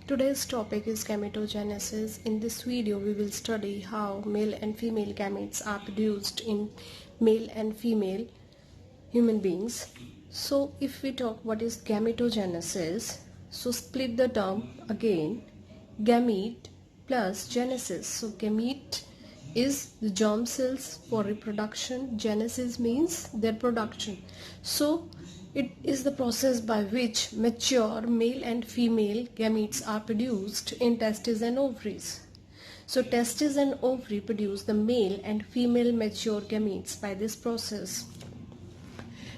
Today's topic is gametogenesis. In this video, we will study how male and female gametes are produced in male and female human beings. So, if we talk what is gametogenesis, so split the term again, gamete plus genesis. So, gamete is the germ cells for reproduction. Genesis means their production. So, it is the process by which mature male and female gametes are produced in testes and ovaries. So testes and ovary produce the male and female mature gametes by this process.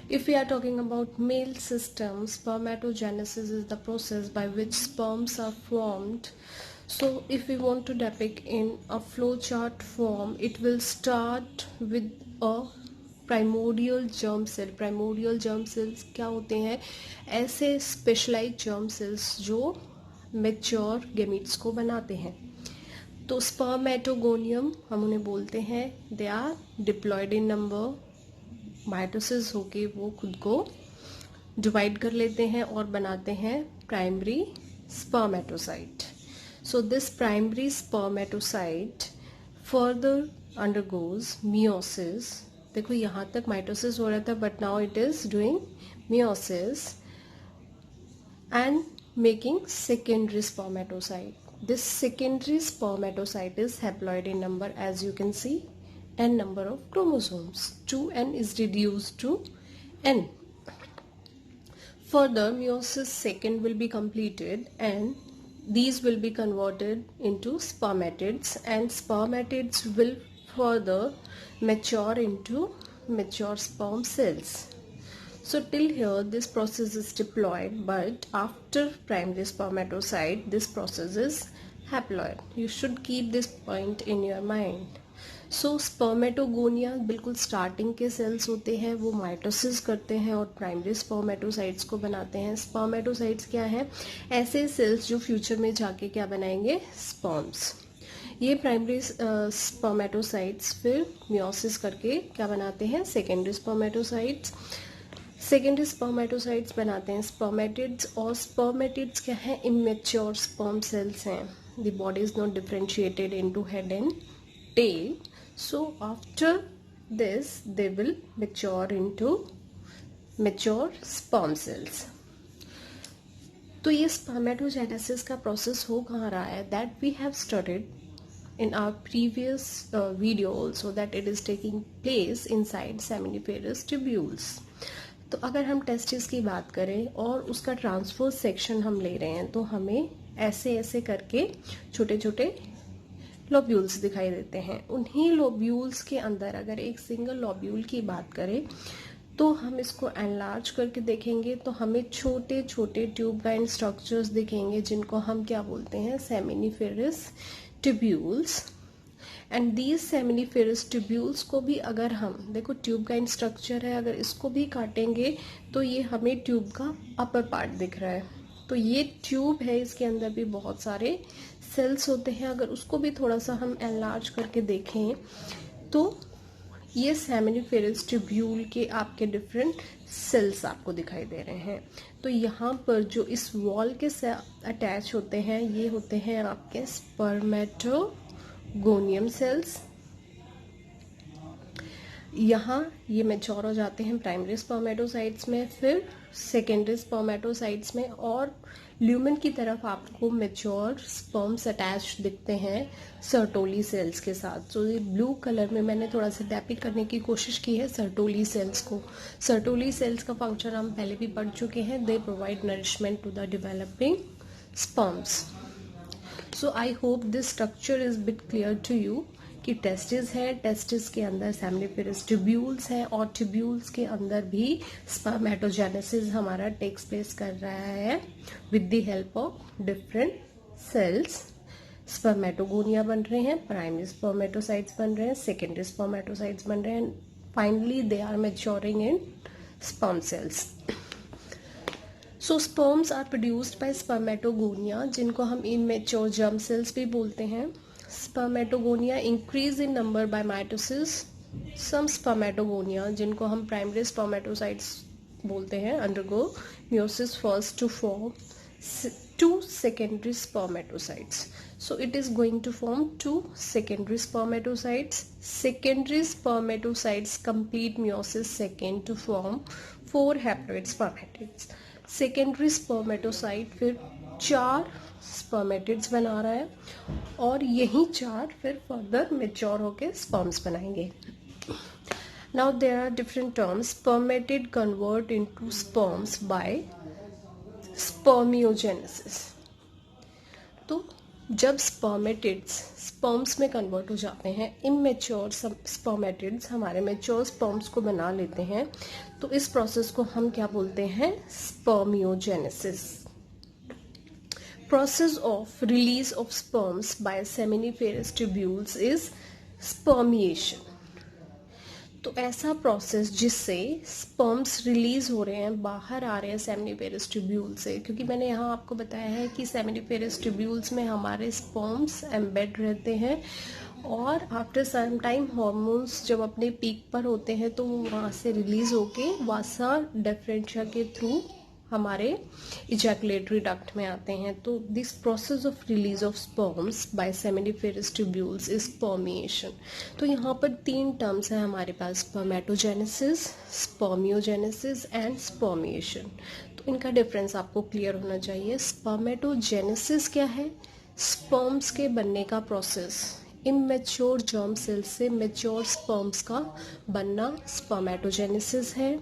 If we are talking about male system, spermatogenesis is the process by which sperms are formed. So if we want to depict in a flowchart form, it will start with a primordial germ cell. Primordial germ cells क्या होते हैं? ऐसे specialised germ cells जो mature gametes को बनाते हैं. तो spermatogonium हम उन्हें बोलते हैं. They are diploid in number. Mitosis होके वो खुद को डिवाइड कर लेते हैं और बनाते हैं primary spermatocyte. So this primary spermatocyte further undergoes meiosis. देखो यहाँ तक माइटोसिस हो रहा था, but now it is doing meiosis and making secondary spermatocyte. This secondary spermatocyte is haploid in number. As you can see n number of chromosomes. 2n is reduced to n. Further, meiosis second will be completed and these will be converted into spermatids, and spermatids will further mature into mature sperm cells. So till here this process is diploid, but after primary spermatocyte this process is haploid. You should keep this point in your mind. So spermatogonia बिल्कुल starting के sales होते हैं, वो mitosis करते हैं और primary spermatocytes को बनाते हैं. स्पर्मेटोसाइट्स क्या है? ऐसे सेल्स जो फ्यूचर में जाके क्या बनाएंगे? स्पर्म्स. ये प्राइमरी स्पर्मेटोसाइट्स फिर मियोसिस करके क्या बनाते हैं? Secondary spermatocytes. सेकेंडरी स्पर्मेटोसाइट्स बनाते हैं स्पर्मेटिड्स. और स्पर्मेटिड्स क्या है? इमेच्योर स्पर्म सेल्स हैं. The body is not differentiated into head and tail. So after this they will mature into mature sperm cells. तो ये spermatogenesis का process हो कहाँ रहा है? That we have studied in our previous video also, that it is taking place inside seminiferous tubules. तो अगर हम टेस्टिस की बात करें और उसका ट्रांसफर सेक्शन हम ले रहे हैं तो हमें ऐसे ऐसे करके छोटे छोटे लोब्यूल्स दिखाई देते हैं. उन्हीं लोब्यूल्स के अंदर अगर एक सिंगल लोब्यूल की बात करें तो हम इसको एनलार्ज करके देखेंगे तो हमें छोटे छोटे ट्यूब काइंड स्ट्रक्चर्स दिखेंगे जिनको हम क्या बोलते हैं? Seminiferous tubules. And these seminiferous tubules को भी अगर हम देखो ट्यूब काइंड स्ट्रक्चर है, अगर इसको भी काटेंगे तो ये हमें ट्यूब का अपर पार्ट दिख रहा है. तो ये ट्यूब है, इसके अंदर भी बहुत सारे सेल्स होते हैं. अगर उसको भी थोड़ा सा हम एनलार्ज करके देखें तो ये सेमिनिफेरस ट्यूब्यूल के आपके डिफरेंट सेल्स आपको दिखाई दे रहे हैं. तो यहाँ पर जो इस वॉल के साथ अटैच होते हैं ये होते हैं आपके स्पर्मेटोगोनियम सेल्स. यहाँ ये मैच्योर हो जाते हैं प्राइमरी स्पर्मेटोसाइट्स में, फिर सेकेंडरी स्पर्मेटोसाइट्स में, और ल्यूमेन की तरफ आपको मैच्योर स्पर्म्स अटैच दिखते हैं सर्टोली सेल्स के साथ. सो ये ब्लू कलर में मैंने थोड़ा सा डेपिक्ट करने की कोशिश की है सर्टोली सेल्स को. सर्टोली सेल्स का फंक्शन हम पहले भी पढ़ चुके हैं. They provide nourishment to the developing sperms. So I hope this structure is bit clear to you कि टेस्टिस है, टेस्टिस के अंदर सेमिनिफेरस ट्यूब्यूल्स हैं और ट्यूब्यूल्स के अंदर भी स्पर्मेटोजेनेसिस हमारा टेक्स प्लेस कर रहा है with the help of different cells. Spermatogonia बन रहे हैं, प्राइमरी स्पर्मेटोसाइट्स बन रहे हैं, सेकेंडरी स्पर्मेटोसाइट्स बन रहे हैं, finally they are maturing in sperm cells. So sperms are produced by spermatogonia जिनको हम इमेच्योर जर्म सेल्स भी बोलते हैं. Spermatogonia increase in number by mitosis. Some spermatogonia जिनको हम primary spermatocytes बोलते हैं undergo meiosis first to form two secondary spermatocytes. So it is going to form two secondary spermatocytes. Secondary spermatocytes complete meiosis second to form 4 haploid spermatids. Secondary spermatocyte फिर 4 spermatids बना रहा है और यही 4 फिर further mature होके sperms बनाएंगे. Now there are different terms. Spermatid convert into sperms by spermiogenesis. तो जब स्पर्मेटिड्स स्पर्म्स में कन्वर्ट हो जाते हैं, इमेच्योर स्पर्मेटिड्स हमारे मेच्योर स्पर्म्स को बना लेते हैं, तो इस प्रोसेस को हम क्या बोलते हैं? Spermiogenesis. Process of release of sperms by seminiferous tubules is spermiation. तो ऐसा प्रोसेस जिससे स्पर्म्स रिलीज हो रहे हैं, बाहर आ रहे हैं सेमिनिफेरस ट्यूब्यूल से, क्योंकि मैंने यहाँ आपको बताया है कि सेमिनिफेरस ट्यूब्यूल्स में हमारे स्पर्म्स एम्बेड रहते हैं और आफ्टर सम टाइम हार्मोन्स जब अपने पीक पर होते हैं तो वो वहाँ से रिलीज होके वासा डिफरेंशिया के थ्रू हमारे इजैकुलेटरी डक्ट में आते हैं. तो this process of release of sperms by seminiferous tubules is spermiation. तो यहाँ पर 3 टर्म्स हैं हमारे पास: स्पर्मेटोजेनेसिस, स्पर्मियोजेनेसिस एंड स्पर्मिएशन. तो इनका डिफरेंस आपको क्लियर होना चाहिए. स्पर्मेटोजेनेसिस क्या है? स्पर्म्स के बनने का प्रोसेस. इमेच्योर जर्म सेल से मेच्योर स्पर्म्स का बनना स्पर्मेटोजेनेसिस है.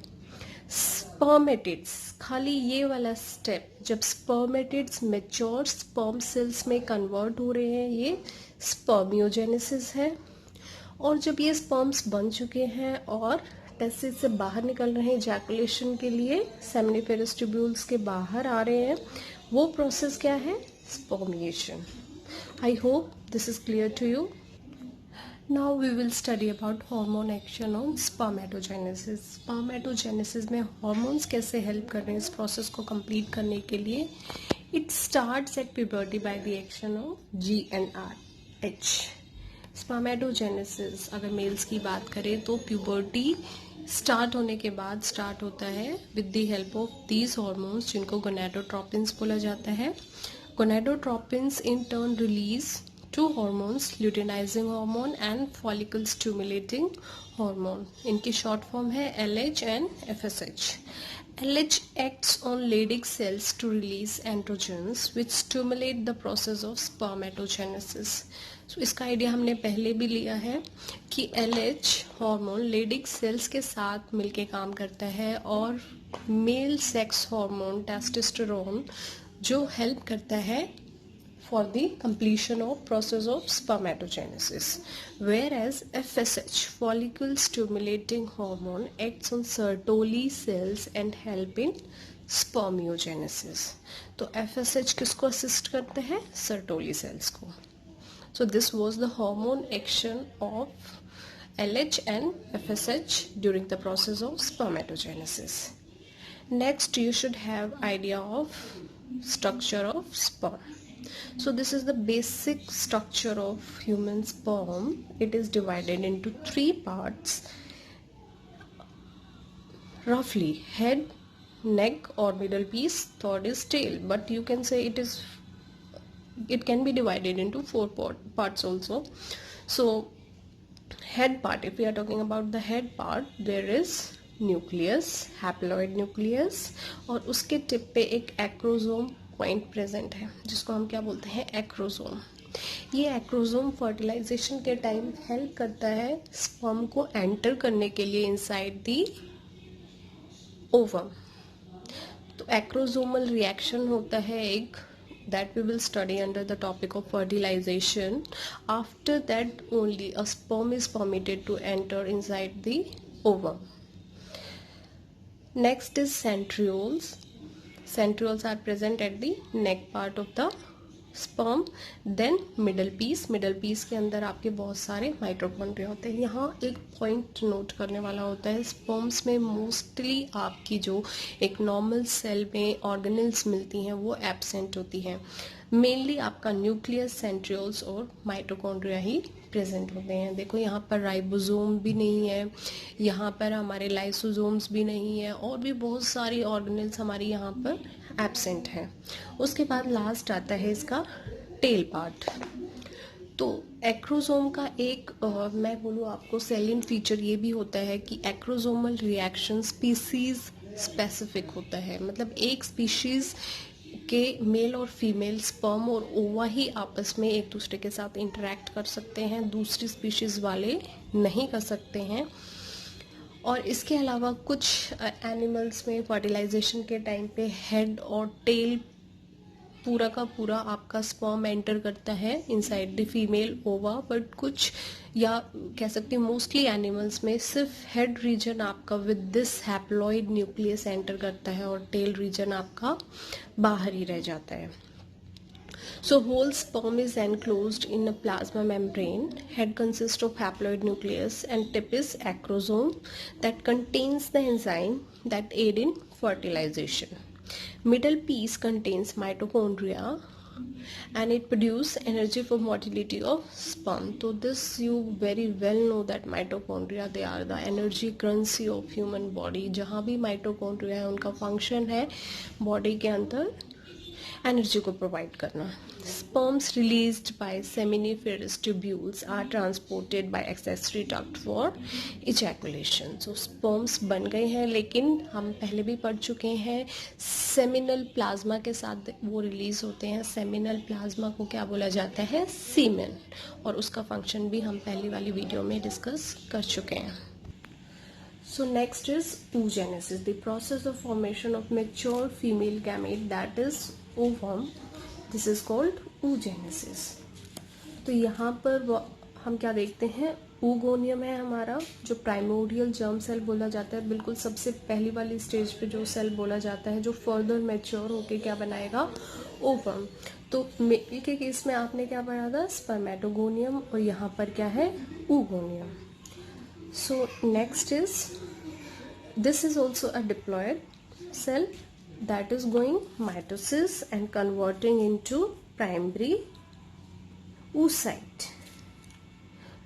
स्पर्मेटिड्स, खाली ये वाला स्टेप, जब स्पर्मेटिड्स मेच्योर स्पर्म सेल्स में कन्वर्ट हो रहे हैं, ये स्पर्मियोजेनेसिस है. और जब ये स्पर्म्स बन चुके हैं और टेस्टिस से बाहर निकल रहे हैं इजैकुलेशन के लिए, सेमिनिफेरस ट्यूब्यूल्स के बाहर आ रहे हैं, वो प्रोसेस क्या है? Spermiation. I hope this is clear to you. Now we will study about hormone action on spermatogenesis. Spermatogenesis में hormones कैसे help कर रहे हैं इस process को complete करने के लिए? It starts at puberty by the action of GnRH. Spermatogenesis अगर मेल्स की बात करें तो puberty स्टार्ट होने के बाद स्टार्ट होता है with the help of these hormones जिनको gonadotropins बोला जाता है. Gonadotropins in turn release 2 hormones, luteinizing hormone and follicle stimulating hormone. इनकी शॉर्ट फॉर्म है LH and FSH. LH acts on Leydig cells to release androgens which stimulate the process of spermatogenesis. So इसका idea हमने पहले भी लिया है कि LH hormone Leydig sales के साथ मिलके काम करता है और मेल सेक्स हार्मोन टेस्टोस्टेरोन जो हेल्प करता है for the completion of process of spermatogenesis, whereas FSH follicle stimulating hormone acts on Sertoli cells and help in spermiogenesis. तो FSH किसको assist करते हैं? Sertoli cells को. So this was the hormone action of LH and FSH during the process of spermatogenesis. Next you should have idea of structure of sperm. So this is the basic structure of human sperm. It is divided into 3 parts. Roughly head, neck or middle piece, third is tail, but you can say it can be divided into 4 parts also. So head part, if we are talking about the head part, there is nucleus, haploid nucleus और उसके tip पे एक acrosome point present है जिसको हम क्या बोलते हैं? एक्रोसोम. ये एक्रोसोम फर्टिलाइजेशन के टाइम हेल्प करता है स्पर्म को एंटर करने के लिए इनसाइड दी ओवम. तो एक्रोसोमल रिएक्शन होता है एक, that we will study under the topic of fertilization. After that only a sperm is permitted to enter inside the ovum. Next is centrioles. Centrioles are present at the neck part of the sperm, then middle piece. Middle piece के अंदर आपके बहुत सारे mitochondria होते हैं। यहाँ एक point note करने वाला होता है, स्पर्म्स में मोस्टली आपकी जो एक नॉर्मल सेल में ऑर्गेनेल्स मिलती हैं वो एब्सेंट होती हैं। मेनली आपका न्यूक्लियस, सेंट्रियोल्स और माइटोकॉन्ड्रिया ही प्रेजेंट होते हैं। देखो यहाँ पर राइबोसोम भी नहीं है, यहाँ पर हमारे लाइसोसोम्स भी नहीं है, और भी बहुत सारी ऑर्गेनेल्स हमारी यहाँ पर एब्सेंट है। उसके बाद लास्ट आता है इसका टेल पार्ट। तो एक्रोसोम का एक मैं बोलूँ आपको सेलियंट फीचर ये भी होता है कि एक्रोसोमल रिएक्शन स्पीसीज स्पेसिफिक होता है। मतलब एक स्पीशीज के मेल और फीमेल स्पर्म और ओवा ही आपस में एक दूसरे के साथ इंटरेक्ट कर सकते हैं, दूसरी स्पीशीज वाले नहीं कर सकते हैं। और इसके अलावा कुछ एनिमल्स में फर्टिलाइजेशन के टाइम पे हेड और टेल पूरा का पूरा आपका स्पर्म एंटर करता है इनसाइड द फीमेल ओवा, बट कुछ या कह सकते हैं मोस्टली एनिमल्स में सिर्फ हेड रीजन आपका with this haploid nucleus enter करता है और टेल रीजन आपका बाहर ही रह जाता है। So whole sperm is enclosed in a plasma membrane. Head consists of haploid nucleus and tip is acrosome that contains the enzyme that aid in fertilization. Middle piece contains mitochondria and it produces energy for motility of sperm. So this you very well know that mitochondria, they are the energy currency of human body. जहाँ भी mitochondria है उनका function है body के अंदर energy को provide करना। Sperms released by seminiferous tubules are transported by accessory duct for ejaculation. So sperms बन गए हैं, लेकिन हम पहले भी पढ़ चुके हैं सेमिनल प्लाज्मा के साथ वो रिलीज होते हैं। सेमिनल प्लाज्मा को क्या बोला जाता है? सीमेन, और उसका फंक्शन भी हम पहली वाली वीडियो में डिस्कस कर चुके हैं। So next is oogenesis, the process of formation of mature female gamete that is ovum. This is called oogenesis. तो यहाँ पर हम क्या देखते हैं, oogoनियम है हमारा जो प्राइमोरियल जर्म सेल बोला जाता है, बिल्कुल सबसे पहली वाली स्टेज पे जो सेल बोला जाता है जो फर्दर मैच्योर होके क्या बनाएगा? ओवम। तो मेल के केस में आपने क्या पढ़ा था? स्पर्मेटोगोनियम, और यहाँ पर क्या है? oogoनियम। So next is, this is also a diploid cell that is going mitosis and converting into primary oocyte.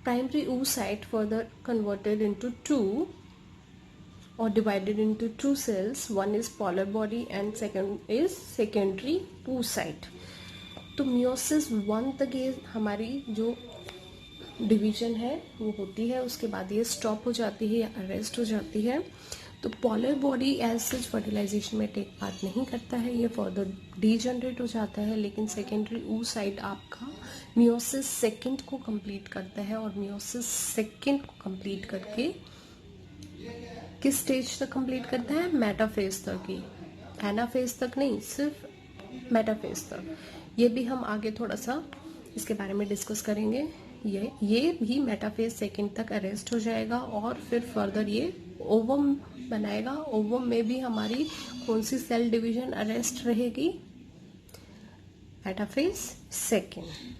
Primary oocyte further converted into two or divided into two cells. One is polar body and second is secondary oocyte. तो meiosis 1 तक ये हमारी जो division है वो होती है, उसके बाद ये स्टॉप हो जाती है या अरेस्ट हो जाती है। तो polar body as such fertilisation में टेक पार्ट नहीं करता है, ये फर्दर डीजनरेट हो जाता है। लेकिन सेकेंडरी oocyte आपका मियोसिस सेकंड को कंप्लीट करता है, और मियोसिस सेकंड को कंप्लीट करके किस स्टेज तक कंप्लीट करता है? मेटाफेज तक ही, एनाफेज तक नहीं, सिर्फ मेटाफेज तक। ये भी हम आगे थोड़ा सा इसके बारे में डिस्कस करेंगे। ये भी मेटाफेज सेकंड तक अरेस्ट हो जाएगा और फिर फर्दर ये ओवम बनाएगा। ओवम में भी हमारी कौन सी सेल डिवीजन अरेस्ट रहेगी? Metaphase second.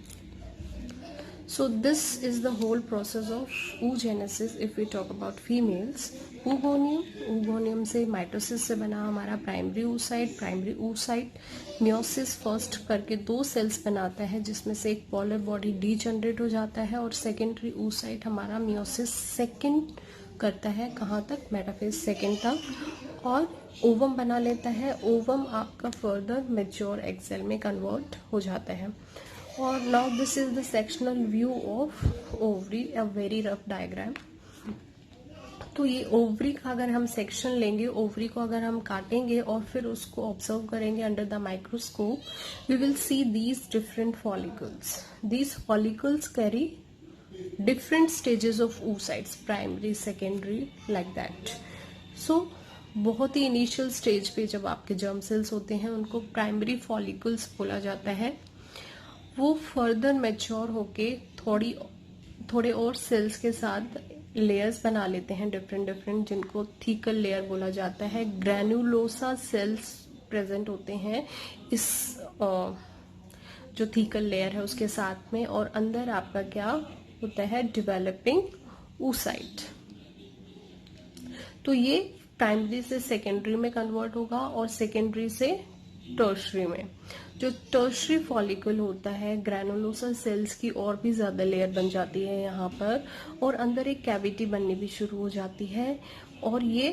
So this is the whole process of oogenesis if we talk about females. oogoनियम से माइटोसिस से बना हमारा primary oocyte। Primary oocyte meiosis first करके 2 सेल्स बनाता है, जिसमें से एक पॉलर बॉडी डीजनरेट हो जाता है, और सेकेंडरी oocyte हमारा मियोसिस सेकंड करता है, कहाँ तक? मेटाफेज सेकंड तक, और ओवम बना लेता है। ओवम आपका फर्दर मैच्योर एग सेल में कन्वर्ट हो जाता है। और now this is the sectional view of ovary, a very rough diagram. तो ये ओवरी का अगर हम सेक्शन लेंगे, ओवरी को अगर हम काटेंगे और फिर उसको ऑब्जर्व करेंगे under the microscope, we will see these different follicles. These follicles carry different stages of oocytes, primary, secondary, like that. So बहुत ही इनिशियल स्टेज पे जब आपके जर्म सेल्स होते हैं उनको प्राइमरी फॉलिकल्स बोला जाता है। वो फर्दर मैच्योर होके थोड़े और सेल्स के साथ लेयर्स बना लेते हैं डिफरेंट, जिनको थीकल लेयर बोला जाता है। ग्रैन्युलोसा सेल्स प्रेजेंट होते हैं इस जो थीकल लेयर है उसके साथ में, और अंदर आपका क्या होता है, डेवलपिंग oocyte। तो ये प्राइमरी से सेकेंडरी में कन्वर्ट होगा और सेकेंडरी से टर्शरी में। जो टर्शरी फॉलिकल होता है, ग्रैनुलोसा सेल्स की और भी ज्यादा लेयर बन जाती है यहाँ पर, और अंदर एक कैविटी बननी भी शुरू हो जाती है, और ये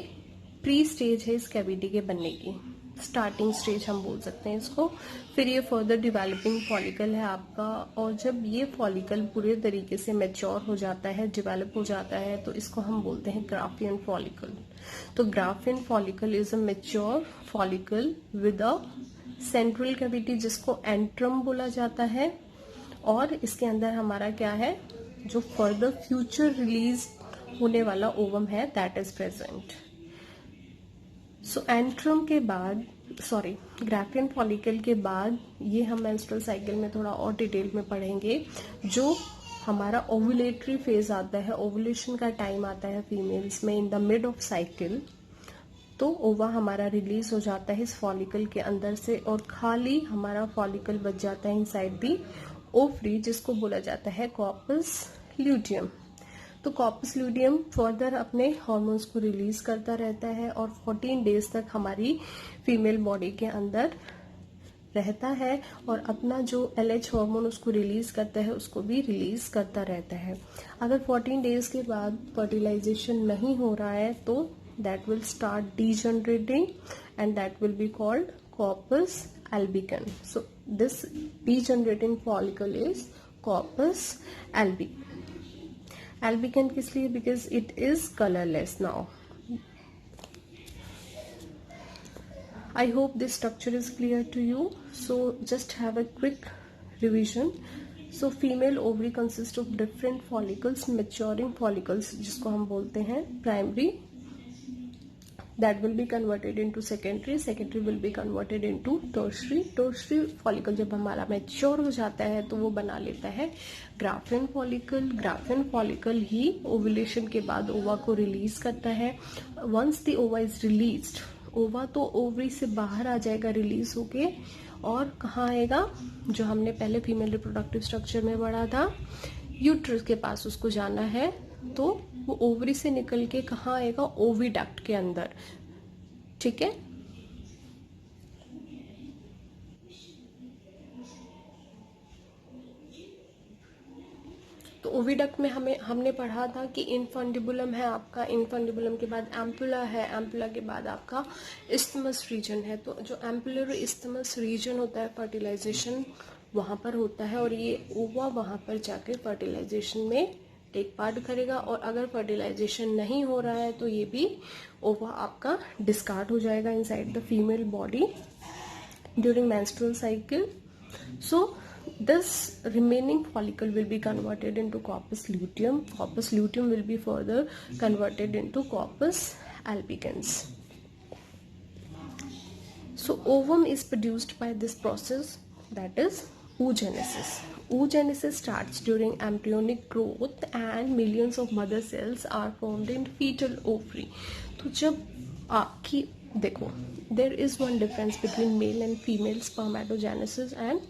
प्री स्टेज है इस कैविटी के बनने की, स्टार्टिंग स्टेज हम बोल सकते हैं इसको। फिर ये फर्दर डेवलपिंग फॉलिकल है आपका, और जब ये फॉलिकल पूरे तरीके से मैच्योर हो जाता है, डेवलप हो जाता है, तो इसको हम बोलते हैं ग्राफियन फॉलिकल। तो Graafian follicle is a mature follicle with a central cavity जिसको एंट्रम बोला जाता है, और इसके अंदर हमारा क्या है, जो फर्दर फ्यूचर रिलीज होने वाला ओवम है that is present. So antrum के बाद, सॉरी, ग्राफियन फॉलिकल के बाद ये हम मेंस्ट्रुअल साइकिल में थोड़ा और डिटेल में पढ़ेंगे। जो हमारा ओव्यूलेटरी फेज आता है, ओव्यूलेशन का टाइम आता है फीमेल्स में in the mid of cycle, तो ओवा हमारा रिलीज हो जाता है इस फॉलिकल के अंदर से, और खाली हमारा फॉलिकल बच जाता है इनसाइड दी ओवरी जिसको बोला जाता है कॉर्पस ल्यूटियम। तो कॉर्पस ल्यूटियम फर्दर अपने हार्मोन्स को रिलीज करता रहता है और 14 डेज तक हमारी फीमेल बॉडी के अंदर रहता है, और अपना जो LH हार्मोन उसको रिलीज करता है उसको भी रिलीज करता रहता है। अगर 14 डेज के बाद फर्टिलाइजेशन नहीं हो रहा है तो that will start degenerating and that will be called corpus albicans. So this degenerating follicle is corpus albicans. Albicans किस लिए? Because it is colorless now. I hope this structure is clear to you. So just have a quick revision. So female ovary consists of different follicles, maturing follicles जिसको हम बोलते हैं primary, that will be converted into secondary, secondary will be converted into tertiary, tertiary follicle जब हमारा mature हो जाता है तो वो बना लेता है ग्राफियन फॉलिकल। ग्राफियन फॉलिकल ही ओवुलेशन के बाद ओवा को रिलीज करता है। वंस द ओवा इज रिलीज्ड, ओवा तो ओवरी से बाहर आ जाएगा रिलीज होके, और कहाँ आएगा, जो हमने पहले फीमेल रिप्रोडक्टिव स्ट्रक्चर में पढ़ा था, यूट्रस के पास उसको जाना है, तो वो ओवरी से निकल के कहाँ आएगा, ओविडक्ट के अंदर। ठीक है, तो ओविडक्ट में हमने पढ़ा था कि इनफंडिबुलम है आपका, इनफंडिबुलम के बाद एम्पुला है, एम्पुला के बाद आपका इस्थमस रीजन है। तो जो एम्पुलर इस्थमस रीजन होता है फर्टिलाइजेशन वहां पर होता है, और ये ओवा वहां पर जाके फर्टिलाइजेशन में टेक पार्ट करेगा, और अगर फर्टिलाइजेशन नहीं हो रहा है तो ये भी ओवा आपका डिस्कार्ड हो जाएगा inside the female body during menstrual cycle. So this remaining follicle will be converted into corpus luteum. Corpus luteum will be further converted into corpus albicans. So ovum is produced by this process, that is oogenesis. Oogenesis starts during embryonic growth and millions of mother cells are formed in fetal ovary. तो जब आपकी देखो, there is one difference between male and female spermatogenesis and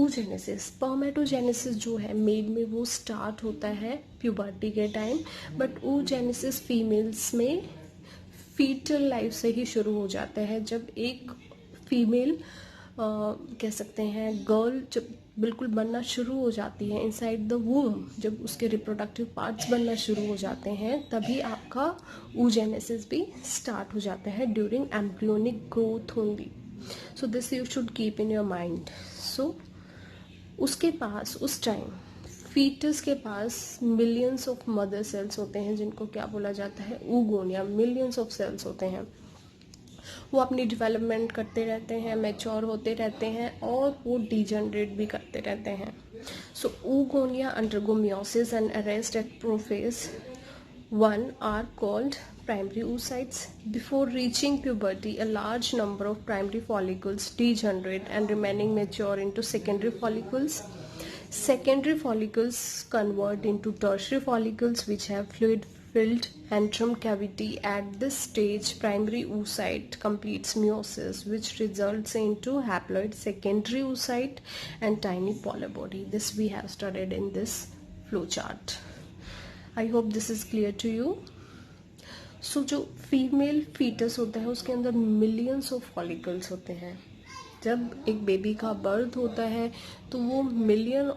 oogenesis. Spermatogenesis जो है mail में वो start होता है प्यूबर्टी के टाइम, बट oogenesis फीमेल्स में फीटल लाइफ से ही शुरू हो जाता है। जब एक फीमेल कह सकते हैं गर्ल जब बिल्कुल बनना शुरू हो जाती है इनसाइड द वूम, जब उसके रिप्रोडक्टिव पार्ट्स बनना शुरू हो जाते हैं, तभी आपका oogenesis भी स्टार्ट हो जाता है during embryonic growth only. So this you should keep in your mind. सो उसके पास उस टाइम फीटस के पास मिलियंस ऑफ मदर सेल्स होते हैं जिनको क्या बोला जाता है, oogonia। मिलियंस ऑफ सेल्स होते हैं, वो अपनी डेवलपमेंट करते रहते हैं, मैच्योर होते रहते हैं, और वो डिजनरेट भी करते रहते हैं। सो oogonia undergo meiosis and arrest at prophase 1 are called primary oocytes. Before reaching puberty, a large number of primary follicles degenerate and remaining mature into secondary follicles. Secondary follicles convert into tertiary follicles which have fluid filled antrum cavity. At this stage, primary oocyte completes meiosis, which results into haploid secondary oocyte and tiny polyp body. This we have studied in this flowchart. I hope this is clear to you. सो जो female foetus होता है उसके अंदर millions of follicles होते हैं. जब एक baby का बर्थ होता है तो वो मिलियन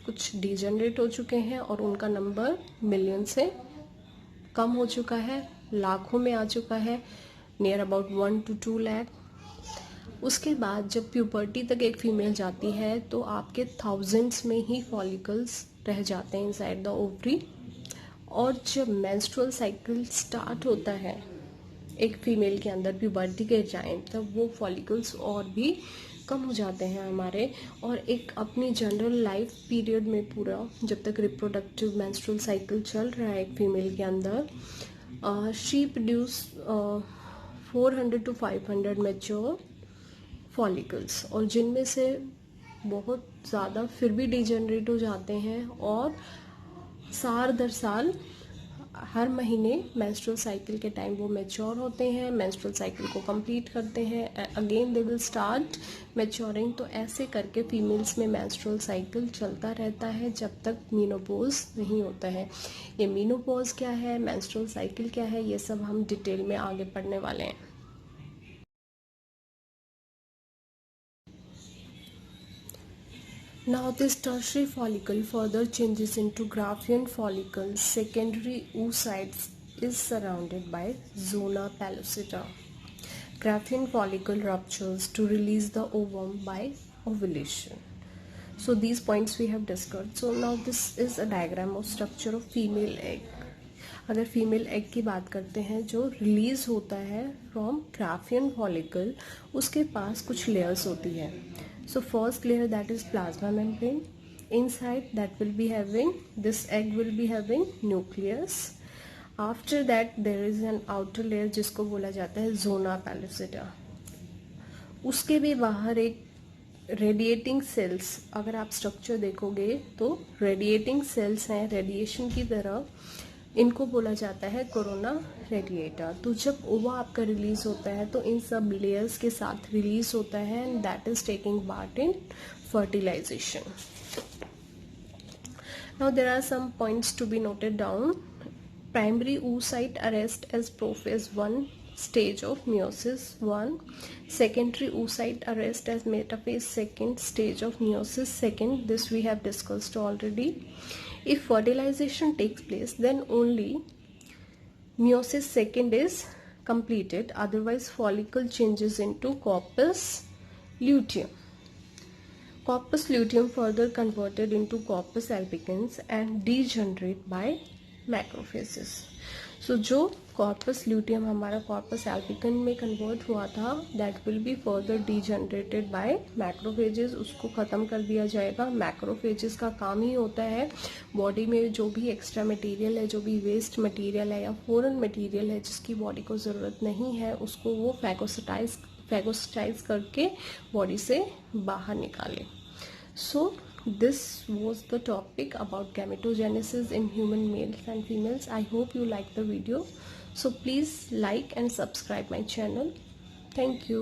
कुछ डिजेनरेट हो चुके हैं और उनका नंबर मिलियन से कम हो चुका है, लाखों में आ चुका है, नियर अबाउट 1 to 2 लाख. उसके बाद जब प्यूबर्टी तक एक फीमेल जाती है तो आपके थाउजेंड्स में ही फॉलिकल्स रह जाते हैं इनसाइड द ओवरी. और जब मेंस्ट्रुअल साइकिल स्टार्ट होता है एक फीमेल के अंदर प्यूबर्टी के टाइम, तब वो फॉलिकल्स और भी कम हो जाते हैं हमारे. और एक अपनी जनरल लाइफ पीरियड में पूरा जब तक रिप्रोडक्टिव मेंस्ट्रुअल साइकिल चल रहा है एक फीमेल के अंदर, she produce 400 to 500 mature follicles, और जिनमें से बहुत ज़्यादा फिर भी डिजेनरेट हो जाते हैं और साल दर साल हर महीने मेंस्ट्रुअल साइकिल के टाइम वो मैच्योर होते हैं, मेंस्ट्रुअल साइकिल को कंप्लीट करते हैं, again they will start maturing. तो ऐसे करके फीमेल्स में मेंस्ट्रुअल साइकिल चलता रहता है जब तक मीनोपॉज नहीं होता है. ये मीनोपॉज क्या है, मेंस्ट्रुअल साइकिल क्या है, ये सब हम डिटेल में आगे पढ़ने वाले हैं. Now this tertiary follicle further changes into Graafian follicle. Secondary oocytes is surrounded by zona pellucida. Graafian follicle ruptures to release the ovum by ovulation. So these points we have discussed. So now this is a diagram of structure of female egg. अगर female egg की बात करते हैं जो release होता है from Graafian follicle, उसके पास कुछ लेयर्स होती है. So first layer, that is plasma membrane. Inside that will be having, this egg will be having nucleus. After that there is an outer layer जिसको बोला जाता है zona pellucida. उसके भी बाहर एक रेडिएटिंग सेल्स, अगर आप स्ट्रक्चर देखोगे तो रेडिएटिंग सेल्स हैं रेडिएशन की तरह, इनको बोला जाता है कोरोना रेडिएटर. तो जब ओवा आपका रिलीज होता है तो इन सब लेयर्स के साथ रिलीज होता है and that is taking part in fertilisation. Now there are some points to be noted down. Primary oocyte arrest as prophase 1 stage of meiosis 1. Secondary oocyte arrest as metaphase 2nd stage of meiosis 2nd. This we have discussed already. If fertilization takes place, then only meiosis 2nd is completed. Otherwise, follicle changes into corpus luteum. Corpus luteum further converted into corpus albicans and degenerate by macrophages. So जो corpus luteum हमारा corpus albicans में convert हुआ था, that will be further degenerated by macrophages. उसको ख़त्म कर दिया जाएगा. मैक्रोफेजेस का काम ही होता है बॉडी में जो भी एक्स्ट्रा मटेरियल है, जो भी वेस्ट मटेरियल है या फॉरेन मटेरियल है जिसकी बॉडी को ज़रूरत नहीं है, उसको वो फैगोसाइटाइज करके बॉडी से बाहर निकाले. सो this was the topic about gametogenesis in human males and females. I hope you like the video. So please like and subscribe my channel. Thank you.